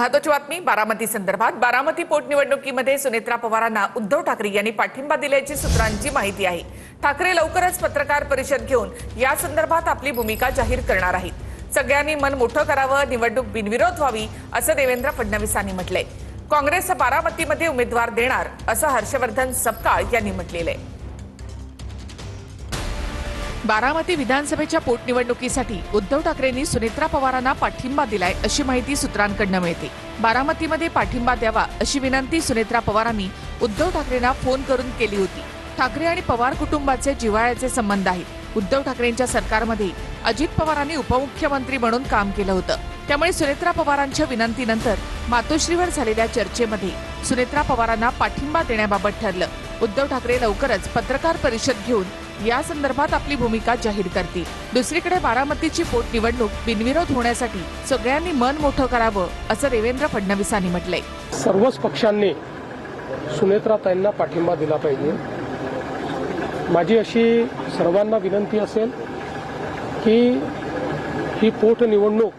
महत्वाची बातमी बारामती संदर्भात। बारामती पोटनिवडणुकीमध्ये सुनेत्रा पवारांना उद्धव ठाकरे यांनी पाठिंबा दिल्याची सूत्रांची माहिती आहे। ठाकरे लवकरच पत्रकार परिषद घेऊन या संदर्भात आपली भूमिका जाहीर करणार आहेत। सगळ्यांनी मन मोठं करावं, निवडणूक बिनविरोध व्हावी असं देवेंद्र फडणवीसांनी म्हटलंय। काँग्रेस बारामतीमध्ये उमेदवार देणार असं हर्षवर्धन सपकाळ यांनी म्हटलेलं आहे। बारामती विधानसभेच्या पोटनिवडणुकीसाठी उद्धव ठाकरेंनी सुनेत्रा पवारांना पाठिंबा दिलाय अशी माहिती सूत्रांकडून मिळते। बारामतीमध्ये पाठिंबा द्यावा अशी विनंती सुनेत्रा पवारांनी उद्धव ठाकरेंना फोन करून केली होती। ठाकरे आणि पवार कुटुंबाचे जिव्हाळ्याचे संबंध आहेत। उद्धव ठाकरेंच्या सरकारमध्ये अजित पवारांनी उपमुख्यमंत्री म्हणून काम केलं होतं। त्यामुळे सुनेत्रा पवारांच्या विनंतीनंतर मातोश्रीवर झालेल्या चर्चेमध्ये सुनेत्रा पवारांना पाठिंबा देण्याबाबत ठरलं। उद्धव ठाकरे लवकरच पत्रकार परिषद घेऊन या संदर्भात आपली भूमिका जाहीर करतील। दुसरीकडे बारामतीची पोटनिवडणूक बिनविरोध होण्यासाठी सगळ्यांनी मन मोठं करावं असं देवेंद्र फडणवीसांनी म्हटलंय। सर्वच पक्षांनी सुनेत्राताईंना पाठिंबा दिला पाहिजे। माझी अशी सर्वांना विनंती असेल की ही पोटनिवडणूक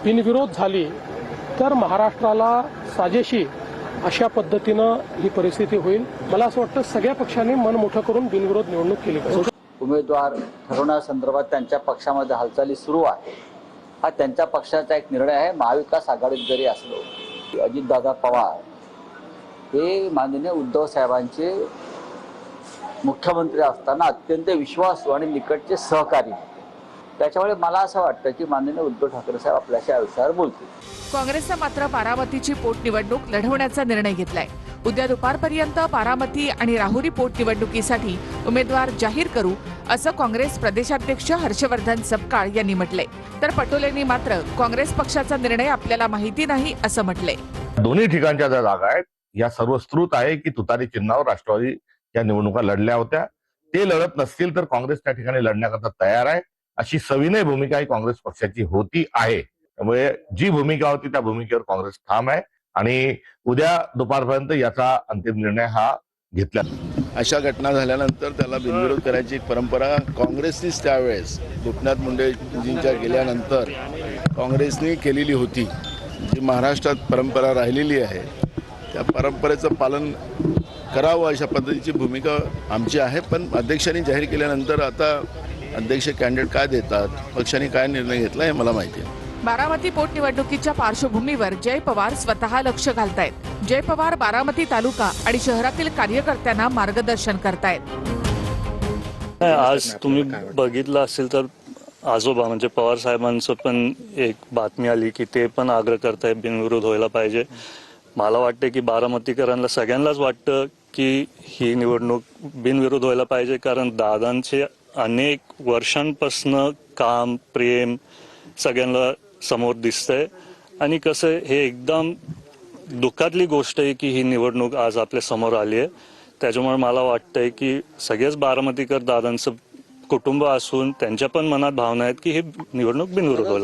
बिनविरोध झाली तर महाराष्ट्राला साजेशी अशा पद्धतीनं ही परिस्थिती होईल। मला असं वाटतं सगळ्या पक्षांनी मन मोठं करून बिनविरोध निवडणूक केली पाहिजे। उमेदवार ठरवण्यासंदर्भात त्यांच्या पक्षामध्ये हालचाली सुरू आहे। हा त्यांच्या पक्षाचा एक निर्णय आहे। महाविकास आघाडीत जरी असलो अजितदादा पवार हे माननीय उद्धव साहेबांचे मुख्यमंत्री असताना अत्यंत विश्वासू आणि निकटचे सहकारी। त्याच्यामुळे मला असं वाटतं की माननीय उद्धव ठाकरे साहेब आपल्याशी या विषयावर बोलतील। काँग्रेसनं मात्र बारामतीची पोटनिवडणूक लढवण्याचा निर्णय घेतलाय। उद्या दुपारपर्यंत बारामती आणि राहुरी पोटनिवडणुकीसाठी उमेदवार जाहीर करू असं काँग्रेस प्रदेशाध्यक्ष हर्षवर्धन सपकाळ यांनी म्हटलंय। तर पटोलेंनी मात्र काँग्रेस पक्षाचा निर्णय आपल्याला माहिती नाही असं म्हटलंय। दोन्ही ठिकाणच्या ज्या जागा आहेत या सर्व स्त्रोत आहे की तुतारी चिन्हावर राष्ट्रवादी या निवडणुका लढल्या होत्या। ते लढत नसतील तर काँग्रेस त्या ठिकाणी लढण्याकरता तयार आहे अशी सविनय भूमिका ही काँग्रेस पक्षाची होती आहे। त्यामुळे जी भूमिका होती त्या भूमिकेवर काँग्रेस ठाम आहे आणि उद्या दुपारपर्यंत याचा अंतिम निर्णय हा घेतला। अशा घटना झाल्यानंतर त्याला बिनविरोध करायची एक परंपरा काँग्रेसनीच त्यावेळेस गोपीनाथ मुंडेजींच्या गेल्यानंतर काँग्रेसने केलेली होती। जी महाराष्ट्रात परंपरा राहिलेली आहे त्या परंपरेचं पालन करावं अशा पद्धतीची भूमिका आमची आहे। पण अध्यक्षांनी जाहीर केल्यानंतर आता अध्यक्ष कॅन्डिडेट काय देतात, पक्षाने काय निर्णय घेतला हे मला माहिती आहे। बारामती पोटनिवडणुकीच्या पार्श्वभूमीवर जय पवार स्वतः लक्ष घालतायत। जय पवार बारामती तालुका आणि शहरातील कार्यकर्त्यांना मार्गदर्शन करतायत। आज तुम्ही बघितलं असेल तर आजोबा म्हणजे पवार साहेबांचं पण एक बातमी आली की ते पण आग्रह करतायत बिनविरोध व्हायला पाहिजे। मला वाटतं की बारामतीकरांना सगळ्यांनाच वाटतं की ही निवडणूक बिनविरोध व्हायला पाहिजे, कारण दादांचे अनेक वर्षांपासून काम प्रेम सगळ्यांना समोर दिसतंय आणि कसं हे एकदम दुःखातली गोष्ट आहे की ही निवडणूक आज आपल्या समोर आली आहे। त्याच्यामुळे मला वाटतंय की सगळेच बारामतीकर दादांचं कुटुंब असून त्यांच्या पण मनात भावना आहेत की ही निवडणूक बिनविरोध व्हायला